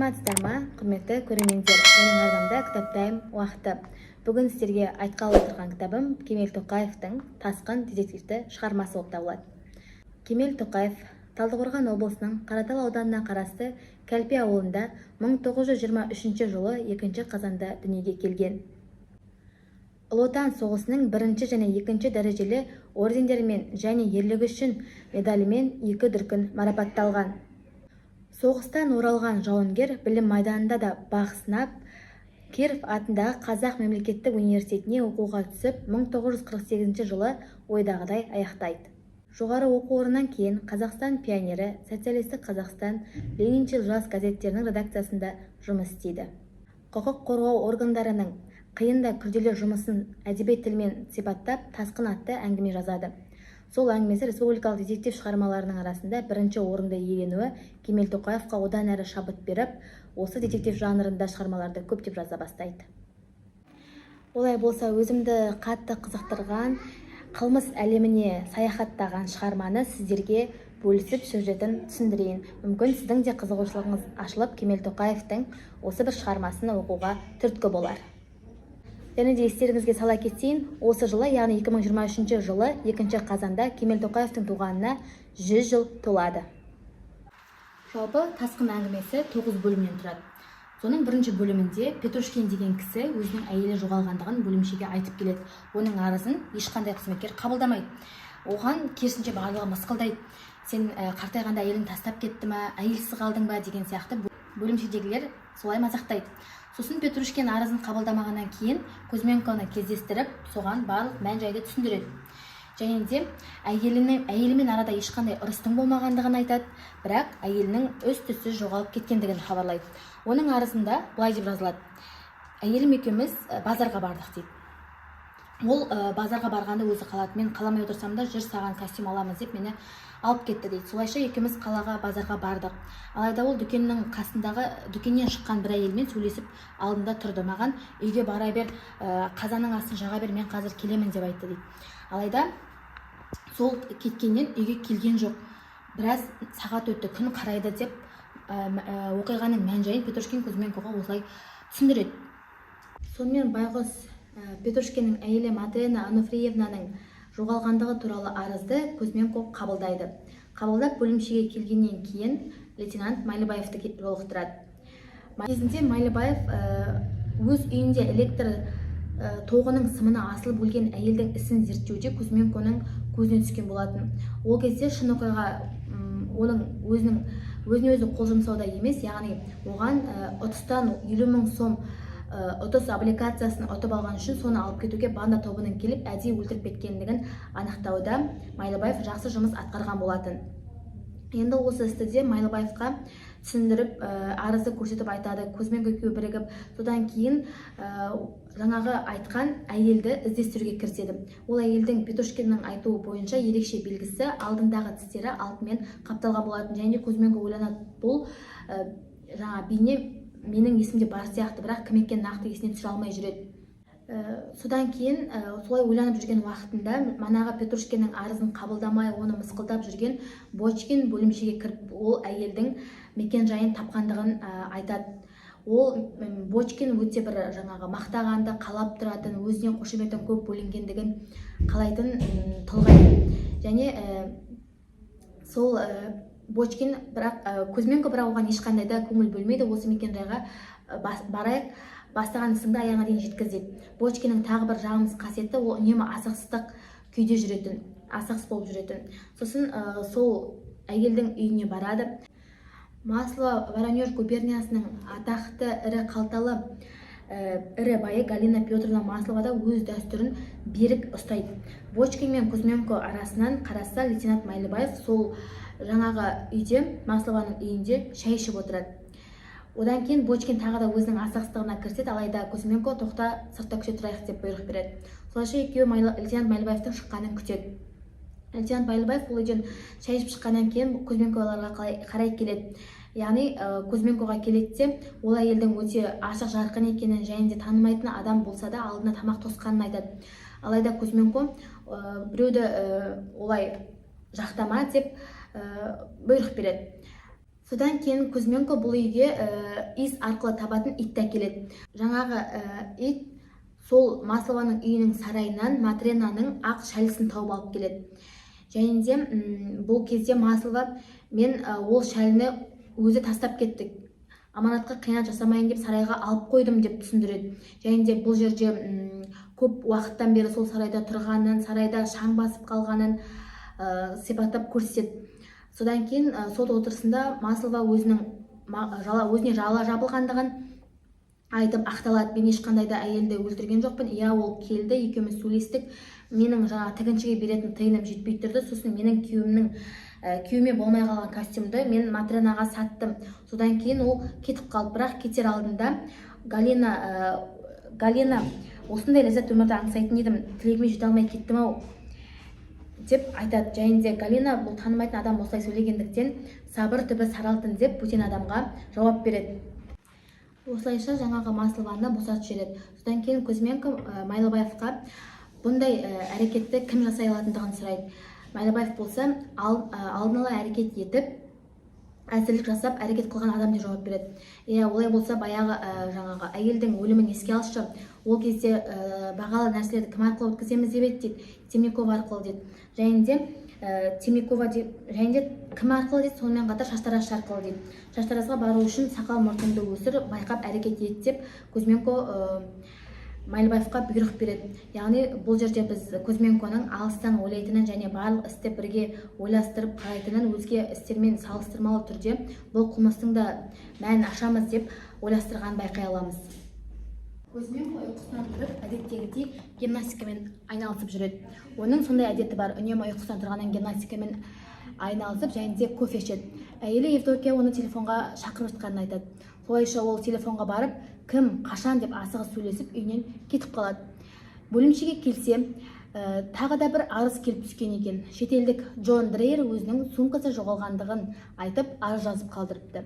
Саламатсыздар ма, құрметті көрермендер? Менің арнамда кітап тайм уақыты. Бүгін сіздерге айтқалы отырған кітабым Кемел Тоқаевтың Тасқын детективті шығармасы болып табылады. Кемел Тоқаев Талдықорған облысының Қаратал ауданына қарасты Кәлпе ауылында 1923 жылы 2 қазанда дүниеге келген. Ұлы Отан соғысының 1 және 2 дәрежелі ордендерімен және ерлігі үшін медалімен 2 дүркін марапатталған. Соғыстан оралған жауынгер білім майданында да бақ сынап, Киров атындағы Қазақ мемлекеттік университетіне оқуға түсіп, 1948 жылы ойдағыдай аяқтайды. Жоғары оқу орнынан кейін Қазақстан пионері, Социалистік Қазақстан, Лениншіл жас газеттерінің редакциясында жұмыс істейді. Құқық қорғау органдарының қиын да күрделі жұмысын әдеби тілмен сипаттап, Тасқын атты әңгіме жазады. Сол әңгімесі республикалық детектив шығармаларының арасында бірінші орынды иеленуі Кемел Тоқаевқа одан әрі шабыт беріп, осы детектив жанрында шығармаларды көптеп жаза бастайды. Олай болса, өзімді қатты қызықтырған, қылмыс әлеміне саяхаттаған шығарманы сіздерге бөлісіп сюжетін түсіндірейін. Мүмкін сіздің де қызығушылығыңыз ашылып, Кемел Тоқаевтың осы бір шығармасын оқуға түрткі болар. Және де естеріңізге сала кетейін, осы жылы, яғни 2023 жылы 2 қазанда Кемел Тоқаевтың туғанына 100 жыл толады. Жалпы Тасқын әңгімесі 9 бөлімнен тұрады. Соның бірінші бөлімінде Петрушкин деген кісі өзінің әйелі жоғалғандығын бөлімшеге айтып келеді. Оның арызын ешқандай қызметкер қабылдамайды. Оған керісінше барлығы мысқылдайды. Сен қартайғанда әйелің тастап кетті ме, әйелсіз қалдың ба деген сияқты бөлімшедегілер солай мазақтайды. Сосын Петрушкин арызын қабылдамағаннан кейін Кузьменконы кездестіріп, соған барлық мән-жайды түсіндіреді. Және де әйелімен арада ешқандай ұрыстың болмағандығын айтады, бірақ әйелінің із-түзсіз жоғалып кеткендігін хабарлайды. Оның арызында былай деп жазылады: әйелім екеуміз базарға бардық дейді. Ол базарға барғанды өзі қалады. Мен қаламай отырсам да, жүр саған костюм аламыз деп мені алып кетті дейді. Солайша екеуміз қалаға базарға бардық. Алайда ол дүкеннен шыққан бір әйелмен сөйлесіп алдында тұрды. Маған үйге бара бер, қазанның астын жаға бер, мен қазір келемін деп айтты дейді. Алайда сол кеткеннен үйге келген жоқ. Біраз сағат өтті, күн қарайды деп оқиғаның мән-жайын Петрушкин Кузьменкоға осылай түсіндіреді. Сонымен байғұс Петрушкиннің әйелі Матрена Ануфриевнаның жоғалғандығы туралы арызды Кузьменко қабылдайды. Қабылдап бөлімшеге келгеннен кейін лейтенант Майлыбаевты жолықтырады. Кезінде Майлыбаев өз үйінде электр тоғының сымына асылып өлген әйелдің ісін зерттеуде Кузьменконың көзіне түскен болатын. Ол кезде шын оқиға оның өзіне өзі қол жұмсауда емес, яғни оған ұтыстан 50 000 сом ұтыс облигациясын ұтып алған үшін соны алып кетуге банда тобының келіп әдейі өлтіріп кеткендігін анықтауда Майлыбаев жақсы жұмыс атқарған болатын. Енді осы істі де Майлыбаевқа түсіндіріп, арызды көрсетіп айтады. Кузьменко екеуі бірігіп, содан кейін жаңағы айтқан әйелді іздестіруге кіріседі. Ол әйелдің Петрушкиннің айтуы бойынша ерекше белгісі алдындағы тістері алтынмен қапталған болатын. Және Кузьменко ойланады, бұл жаңа бейне менің есімде бар сияқты, бірақ кім екенін нақты есіне түсіре алмай жүреді. Содан кейін солай ойланып жүрген уақытында манағы Петрушкиннің арызын қабылдамай, оны мысқылдап жүрген Бочкин бөлімшеге кіріп, ол әйелдің мекен жайын тапқандығын айтады. Ол Бочкин өте бір жаңағы мақтағанды, қалап тұратын, өзіне қошеметтің көп бөлінгендігін қалайтын тұлға. Және сол Бочкин Кузьменко оған ешқандай да көңіл бөлмейді. Осы мекен жайға барайық, бастаған ісіңді аяғына дейін жеткізеді. Бочкиннің тағы бір жағымсыз қасиеті, ол үнемі асығыстық күйде жүретін, асығыс болып жүретін. Сосын сол әйелдің үйіне барады. Маслова Воронеж губерниясының атақты ірі қалталы ірі байы Галина Петровна Маслова да өз дәстүрін берік ұстайды. Бочкин мен Кузьменко арасынан қараса, лейтенант Майлыбаев сол жаңағы үйде, Маслованың үйінде шай ішіп отырады. Одан кейін Бочкин тағы да өзінің асығыстығына кіріседі, алайда Кузьменко тоқта, сыртта күте тұрайық деп бұйрық береді. Солайша екеуі лейтенант Майлыбаевтың шыққанын күтеді. Лейтенант Майлыбаев ол үйден шай ішіп шыққаннан кейін Кузьменколарға қарай келеді. Яғни Кузьменкоға келеді де, ол әйелдің өте ашық жарқын екенін және де танымайтын адам болса да алдына тамақ тосқанын айтады. Алайда Кузьменко біреуді олай жақтама деп бұйрық береді. Содан кейін Кузьменко бұл үйге иіс арқылы табатын итті әкеледі. Жаңағы ит сол Маслованың үйінің сарайынан Матренаның ақ шәлісін тауып алып келеді. Және де бұл кезде Маслова мен ол шәліні өзі тастап кеттік, аманатқа қиянат жасамайын деп сарайға алып қойдым деп түсіндіреді. Және де бұл жерде көп уақыттан бері сол сарайда тұрғанын, сарайда шаң басып қалғанын сипаттап көрсетеді. Содан кейін сот отырысында Маслова өзіне жала жабылғандығын айтып ақталады. Мен ешқандай да әйелді өлтірген жоқпын. Иә, ол келді, екеуміз сөйлестік. Менің тігіншіге беретін тиыным жетпей тұрды. Сосын менің күйеуіме болмай қалған костюмды мен Матренаға саттым. Содан кейін ол кетіп қалды. Бірақ кетер алдында Галина осындай ләззат өмірді аңсайтын едім, тілегіме жете алмай кеттім ау деп айтады. Және де Галина бұл танымайтын адам осылай сөйлегендіктен сабыр түбі сары алтын деп бөтен адамға жауап береді. Осылайша жаңағы Маслованы босатып жібереді. Содан кейін Кузьменко Майлыбаевқа бұндай әрекетті кім жасай алатындығын сұрайды. Майлыбаев болса алдын ала әрекет етіп, әзірлік жасап әрекет қылған адам деп жауап береді. Олай болса баяғы жаңағы әйелдің өлімін еске алшы, ол кезде бағалы нәрселерді кім арқылы өткіземіз деп еді дейді. Темникова арқылы дейді. Және де кім арқылы дейді, сонымен қатар шаштараз арқылы дейді. Шаштаразға бару үшін сақал мұртыңды өсір, байқап әрекет ет деп Кузьменко Майлыбаевқа бұйрық береді. Яғни бұл жерде біз Кузьменконың алыстан ойлайтынын және барлық істі бірге ойластырып қарайтынын, өзге істермен салыстырмалы түрде бұл қылмыстың да мәнін ашамыз деп ойластырғанын байқай аламыз. Кузьменко ұйқысынан тұрып, әдеттегідей гимнастикамен айналысып жүреді. Оның сондай әдеті бар, үнемі ұйқысынан тұрғаннан гимнастикамен айналысып, және де кофе ішеді. Әйелі Евдокия оны телефонға шақырып жатқанын айтады. Солайша ол телефонға барып, кім, қашан деп асығыс сөйлесіп, үйінен кетіп қалады. Бөлімшеге келсе, тағы да бір арыз келіп түскен екен. Шетелдік Джон Дрейер өзінің сумкасы жоғалғандығын айтып, арыз жазып қалдырыпты.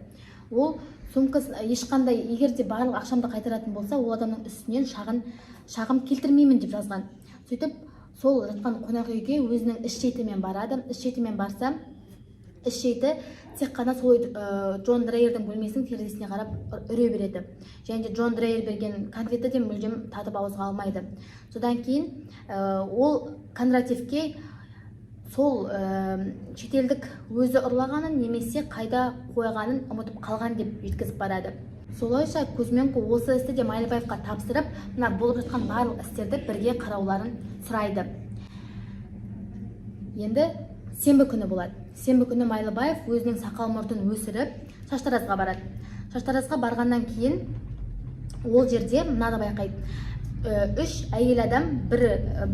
Ол сумкасы ешқандай, егер де барлық ақшамды қайтаратын болса, ол адамның үстінен шағым келтірмеймін деп жазған. Сөйтіп, сол жатқан қонақ үйге өзінің іс шетімен барады. Іс шетімен барса, іс шеті тек қана сол Джон Дрейердің бөлмесінің терезесіне қарап үре береді. Және де Джон Дрейер берген конфетті де мүлдем татып ауызға алмайды. Содан кейін ол Кондратьевке сол шетелдік өзі ұрлағанын немесе қайда қойғанын ұмытып қалған деп жеткізіп барады. Солайша Кузьменко осы істі де Майлыбаевқа тапсырып, мына болып жатқан барлық істерді бірге қарауларын сұрайды. Енді сенбі күні болады. Сенбі күні Майлыбаев өзінің сақал мұртын өсіріп шаштаразға барады. Шаштаразға барғаннан кейін ол жерде мынаны байқайды. 3 әйел адам бір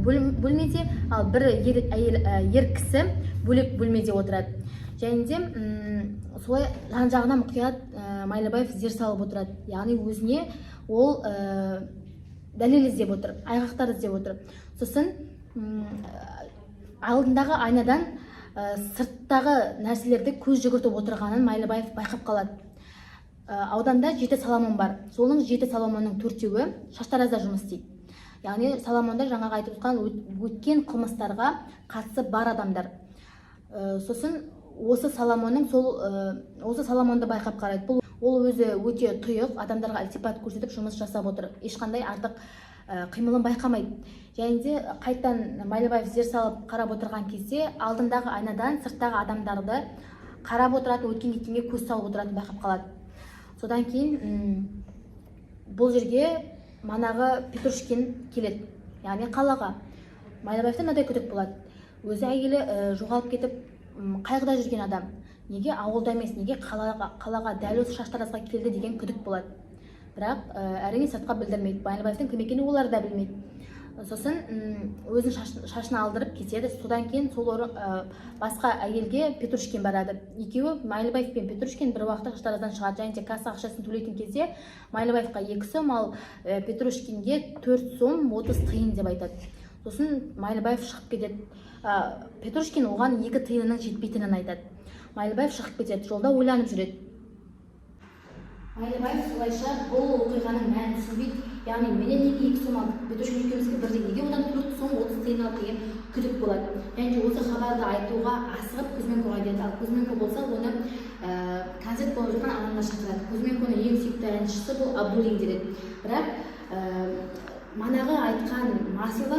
бөлмеде, ал бір ер кісі бөлек бөлмеде отырады. Және де солай жан-жағына мұқият Майлыбаев зер салып отырады. Яғни өзіне ол дәлел іздеп отыр, айғақтар іздеп отыр. Сосын алдындағы айнадан сырттағы нәрселерді көз жүгіртіп отырғанын Майлыбаев байқап қалады. Ауданда 7 Соломон бар. Соның 7 Соломонның 4-еуі шаштаразда жұмыс істейді. Яғни Соломонда жаңағы айтып отқан өткен қылмыстарға қатысы бар адамдар. Сосын осы Соломонды байқап қарайды. Ол өзі өте тұйық, адамдарға ілтипат көрсетіп жұмыс жасап отыр. Ешқандай артық қимылын байқамайды. Және де қайтан Майлыбаев зер салып қарап отырған кезде алдындағы айнадан сырттағы адамдарды қарап отыратын, өткен кеткенге көз салып отыратын байқап қалады. Содан кейін бұл жерге манағы Петрушкин келеді, яғни қалаға. Майлыбаевта мынадай күдік болады. Өзі әйелі жоғалып кетіп қайғыда жүрген адам. Неге ауылда емес, неге қалаға дәл осы шаштаразға келді деген күдік болады. Бірақ әрине сыртқа білдірмейді. Майлыбаевтың кім екенін олар да білмейді. Сосын өзінің шашын алдырып кетеді. Содан кейін сол басқа әйелге Петрушкин барады. Екеуі, Майлыбаев пен Петрушкин, бір уақытта шаштараздан шығады. Және де касса ақшасын төлейтін кезде Майлыбаевқа 2 сом, ал Петрушкинге 4 сом 30 тиын деп айтады. Сосын Майлыбаев шығып кетеді. Петрушкин оған 2 тиынның жетпейтінін айтады. Майлыбаев шығып кетеді, жолда ойланып жүреді. Майлыбаев солайша бұл оқиғаның мәнін түсінбейді. Яғни менен неге 2 сом алды, Петрушкин екеумізге бірдей, неге одан 4 сом 30 тиын алды деген күдік болады. Және осы хабарды айтуға асығып Кузьменкоға келеді. Ал Кузьменко болса оны концерт болып жатқан алаңға шақырады. Кузьменконың ең сүйікті әншісі бұл Абдуллин деді. Бірақ манағы айтқан Марсела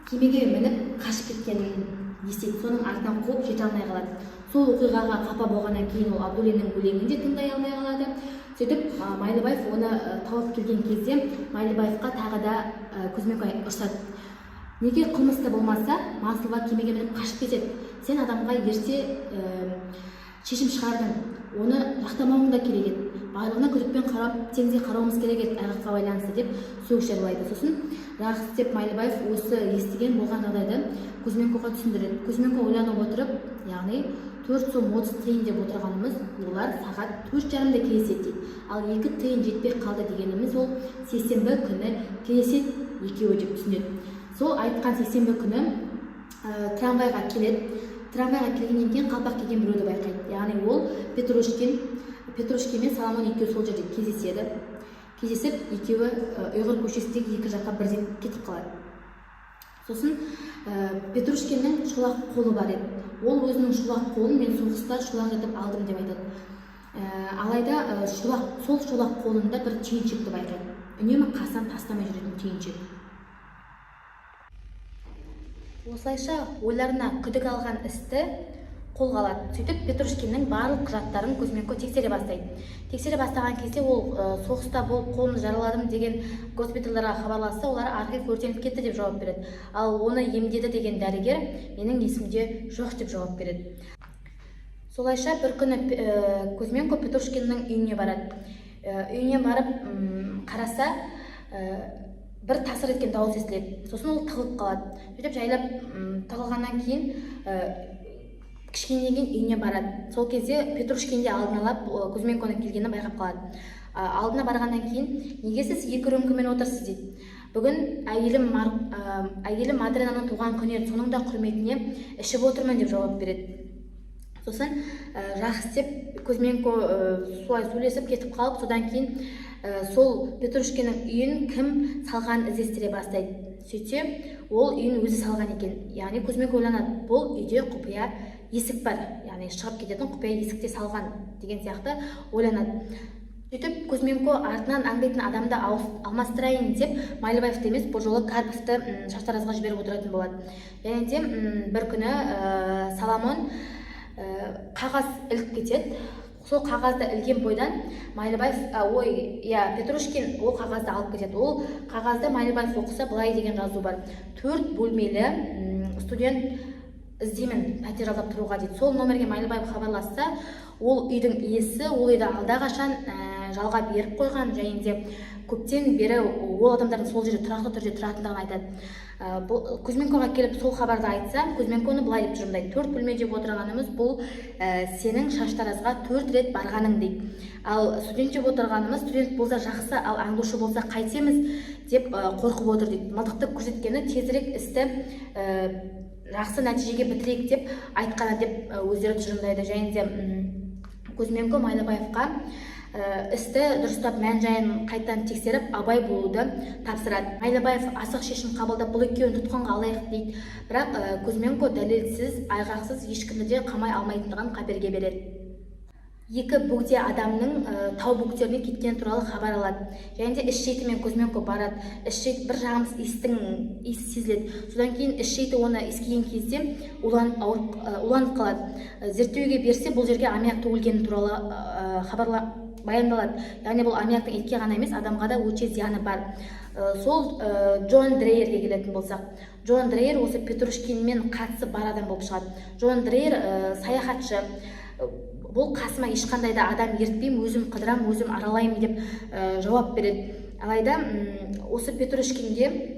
кемеге мініп қашып кеткенін естиді. Соның артынан қуып жете алмай қалады. Сол оқиғаға қапа болғаннан кейін ол Абдуллиннің өлеңін де тыңдай алмай қалады. Сөйтіп Майлыбаев оны тауып келген кезде Майлыбаевқа тағы да Кузьменко ұрсады. Неге қылмысты болмаса, Марсела кемеге мініп қашып кетеді. Сен адамға ерте шешім шығардың. Оны жақтамауың да керек еді. Барлығына күдікпен қарап, теңдей қарауымыз керек еді ағаққа байланысты деп сөз жырлайды. Сосын Рахыс деп Майлыбаев осы естіген болған жағдайды Кузьменкоға түсіндіреді. Кузьменко ойланып отырып, яғни 4 сом 30 тиын деп отырғанымыз, олар сағат 4:30-да келеседі дейді. Ал 2 тиын жетпей қалды дегеніміз ол сейсенбі күні келеседі екеуі деп түсінеді. Сол айтқан сейсенбі күні трамвайға келеді. Трамвайға келгеннен кейін қалпақ киген біреуді байқайды. Яғни ол Петрушкин мен Соломон екеуі сол жерде кездеседі. Кездесіп, екеуі Ұйғыр көшесіндегі екі жаққа бірден кетіп қалады. Сосын Петрушкиннің шолақ қолы бар еді. Ол өзінің шолақ қолын мен соғыста шолақ етіп алдым деп айтады. Алайда сол шолақ қолында бір түйіншекті байқайды. Үнемі қасынан тастамай жүретін түйіншек. Осылайша ойларына күдік алған істі қолға алады. Сөйтіп Петрушкиннің барлық құжаттарын Кузьменко тексере бастайды. Тексере бастаған кезде ол соғыста болып қолымды жараладым деген госпитальдарға хабарласса, олар архив өртеніп кетті деп жауап береді. Ал оны емдеді деген дәрігер менің есімде жоқ деп жауап береді. Солайша бір күні Кузьменко Петрушкиннің үйіне барады. Үйіне барып қараса, бір тасыр еткен дауыс естіледі. Сосын ол тығылып қалады. Сөйтіп жайлап тығылғаннан кейін кішкенеден кейін үйіне барады. Сол кезде Петрушкин де алдын ала Кузьменконың келгенін байқап қалады. Алдына барғаннан кейін неге сіз екі рөмкемен отырсыз дейді. Бүгін әйелім Мадренаның туған күні еді, соның да құрметіне ішіп отырмын деп жауап береді. Сосын жақсы деп Кузьменко солай сөйлесіп кетіп қалып, содан кейін сол Петрушкиннің үйін кім салған іздестіре бастайды. Сөйтсе, ол үйін өзі салған екен. Яғни Кузьменко ойланады, бұл үйде құпия есік бар, яғни шығып кететін құпия есікте салған деген сияқты ойланады. Сөйтіп Кузьменко артынан аңдайтын адамды алмастырайын деп Майлыбаевты емес, бұл жолы Карповты шаштаразға жіберіп отыратын болады. Және де бір күні Соломон қағаз іліп кетеді. Сол қағазды ілген бойдан Майлыбаев, Петрушкин ол қағазды алып кетеді. Ол қағазды Майлыбаев оқыса, былай деген жазу бар: 4 бөлмелі студент іздеймін пәтер жалдап тұруға дейді. Сол номерге Майлыбаев хабарласса, ол үйдің иесі ол үйді алдақашан жалға беріп қойған, және де көптен бері ол адамдардың сол жерде тұрақты түрде тұратындығын айтады. Кузьменкоға келіп сол хабарды айтса, Кузьменконы былай деп тұжырымдайды: 4 бөлме деп отырғанымыз бұл сенің шаштаразға 4 рет барғаның дейді. Ал студент деп отырғанымыз, студент болса жақсы, ал аңдушы болса қайтеміз деп қорқып отыр дейді. Мылтықты көрсеткені тезірек істі жақсы нәтижеге бітірейік деп айтқаны деп өздері тұжырымдайды. Және де Кузьменко Майлыбаевқа істі дұрыстап мән-жайын қайтадан тексеріп, абай болуды тапсырады. Майлыбаев асық шешім қабылдап бұл екеуін тұтқынға алайық дейді. Бірақ Кузьменко дәлелсіз, айғақсыз ешкімді де қамай алмайтындығын қаперге береді. Екі бөгде адамның тау бөктеріне кеткені туралы хабар алады. Және де іс шейтімен Кузьменко барады. Іс шейт бір жағымыз иісі сезіледі. Содан кейін іс шейті оны ескеген кезде уланып қалады. Зерттеуге берсе, бұл жерге аммиак төгілгені туралы баяндалады. Яғни бұл аммиактың етке ғана емес, адамға да өте зияны бар. Сол Джон Дрейерге келетін болсақ, Джон Дрейер осы Петрушкинмен қатысы бар адам болып шығады. Джон Дрейер саяхатшы. Бұл қасыма ешқандай да адам ертпеймін, өзім қыдырам, өзім аралаймын деп жауап береді. Алайда осы Петрушкинге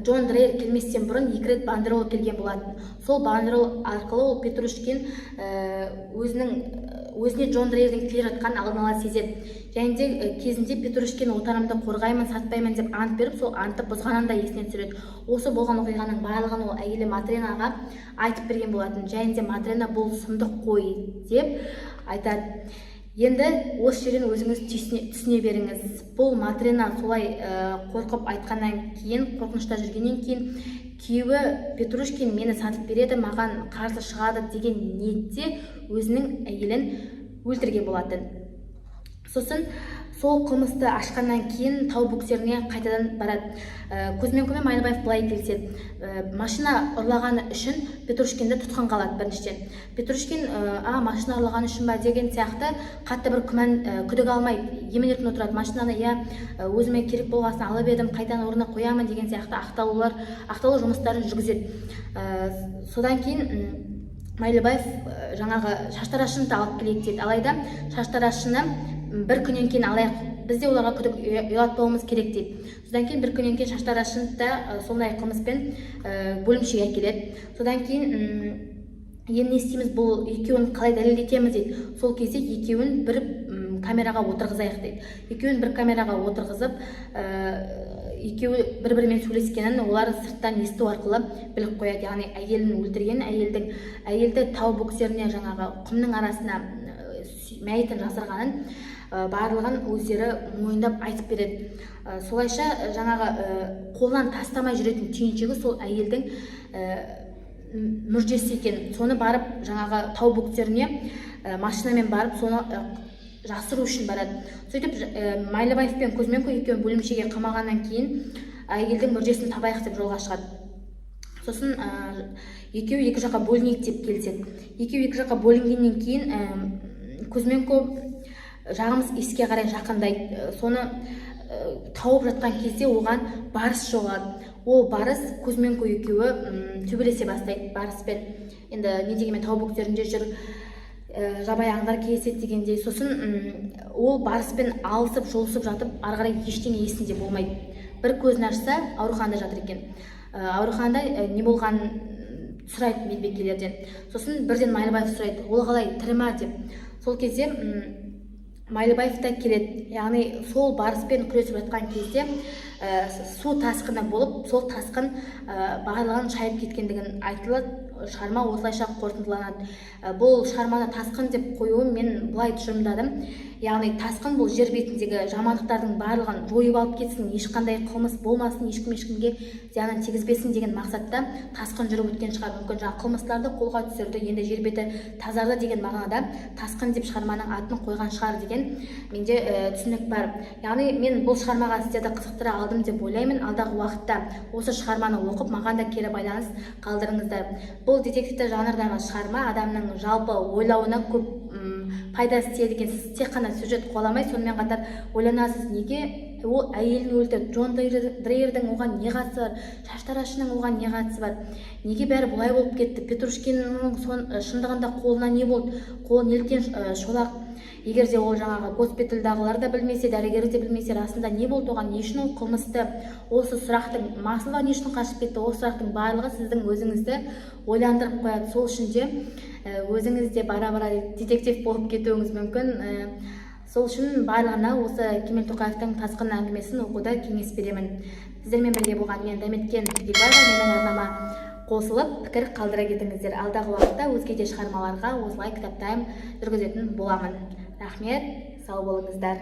Джон Дрейер келместен бұрын 2 рет бандерол келген болатын. Сол бандерол арқылы ол Петрушкин өзіне Джон Дрейердің келе жатқанын алдын ала сезеді. Және де кезінде Петрушкин отанымды қорғаймын, сатпаймын деп ант беріп, сол антты бұзғанын да есіне түсіреді. Осы болған оқиғаның барлығын ол әйелі Матренаға айтып берген болатын. Және де Матрена бұл сұмдық қой деп айтады. Енді осы жерден өзіңіз түсіне беріңіз. Бұл Матрена солай қорқып айтқаннан кейін, қорқынышта жүргеннен кейін, күйеуі Петрушкин мені сатып береді, маған қарсы шығады деген ниетте өзінің әйелін өлтірген болатын. Сосын сол қылмысты ашқаннан кейін тау бөктеріне қайтадан барады. Көзмен Майлыбаев былай келіседі. Машина ұрлағаны үшін Петрушкинді тұтқынға алады біріншіден. Петрушкин машина ұрлағаны үшін ба деген сияқты қатты бір күдік алмай емін-еркін отырады. Машинаны өзіме керек болғасын алып едім, қайтадан орнына қоямын деген сияқты ақталу жұмыстарын жүргізеді. Содан кейін Майлыбаев жаңағы шаштарашыны алып келейік дейді. Алайда шаштарашыны бір күннен кейін алайық, бізде оларға күдік ұялатпауымыз керек дейді. Содан кейін бір күннен кейін шаштарашыны да сондай қылмыспен бөлімшеге әкеледі. Содан кейін енді не істейміз, бұл екеуін қалай дәлелдетеміз дейді. Сол кезде екеуін бір камераға отырғызайық дейді. Екеуін бір камераға отырғызып, екеуі бір-бірімен сөйлескенін олар сырттан есту арқылы біліп қояды. Яғни әйелін өлтірген, әйелді тау бөктеріне жаңағы құмның арасына мәйітін жасырғанын барлығын өздері мойындап айтып береді. Солайша жаңағы қолынан тастамай жүретін түйіншегі сол әйелдің мүрдесі екен. Соны барып жаңағы тау бөктеріне машинамен барып соны жасыру үшін барады. Сөйтіп Майлыбаев пен Кузьменко екеуін бөлімшеге қамағаннан кейін әйелдің мүрдесін табайық деп жолға шығады. Сосын екеуі екі жаққа бөлінейік деп келіседі. Екеуі екі жаққа бөлінгеннен кейін Кузьменко жағымыз еске қарай жақындайды. Соны тауып жатқан кезде оған барыс жоғалады. Ол барыс Кузьменко екеуі төбелесе бастайды барыспен. Енді не дегенмен тау бөктерінде жүр, жабайы аңдар кездеседі дегендей. Сосын ол барыспен алысып жолысып жатып, ары қарай ештеңе есінде болмайды. Бір көзін ашса, ауруханада жатыр екен. Ауруханада не болғанын сұрайды медбикелерден. Сосын бірден Майлыбаев сұрайды, ол қалай, тірі ме деп. Сол кезде Майлыбаев та келеді. Яғни сол барыспен күресіп жатқан кезде су тасқыны болып, сол тасқын барлығын шайып кеткендігін айтылады. Шығарма осылайша қорытындыланады. Бұл шығарманы тасқын деп қоюын мен былай тұжырымдадым. Яғни тасқын бұл жер бетіндегі жамандықтардың барлығын жойып алып кетсін, ешқандай қылмыс болмасын, ешкімге зиянын тигізбесін деген мақсатта тасқын жүріп өткен шығар. Мүмкін жаңа қылмыстыларды қолға түсірді, енді жер беті тазарды деген мағынада тасқын деп шығарманың атын қойған шығар деген менде түсінік бар. Яғни мен бұл шығармаға сіздерді қызықтыра алдым деп ойлаймын. Алдағы уақытта осы шығарманы оқып, маған да кері байланыс қалдырыңыздар. Бұл детективті жанрдағы шығарма адамның жалпы ойлауына көп пайдасы тиеді екен. Сіз тек қана сюжет қуаламай, сонымен қатар ойланасыз, неге ол әйелін өлтірді, Джон Дрейердің оған не қатысы бар, шаштарашының оған не қатысы бар, неге бәрі бұлай болып кетті, Петрушкиннің шындығында қолына не болды, қолы неліктен шолақ. Егер де ол жаңағы госпитальдағылар да білмесе, дәрігер де білмесе, расында не болды оған, не үшін ол қылмысты, осы сұрақтың масылы не үшін қашып кетті, ол сұрақтың барлығы сіздің өзіңізді ойландырып қояды. Сол үшін де өзіңіз де бара-бара детектив болып кетуіңіз мүмкін. Сол үшін барлығына осы Кемел Тоқаевтың Тасқын әңгімесін оқуды кеңес беремін. Сіздермен бірге болған мен Дәметкен Бекбаева, менің арнама қосылып пікір қалдыра кетіңіздер. Алдағы уақытта өзге де шығармаларға осылай кітап тайм жүргізетін боламын. Рахмет, сау болыңыздар.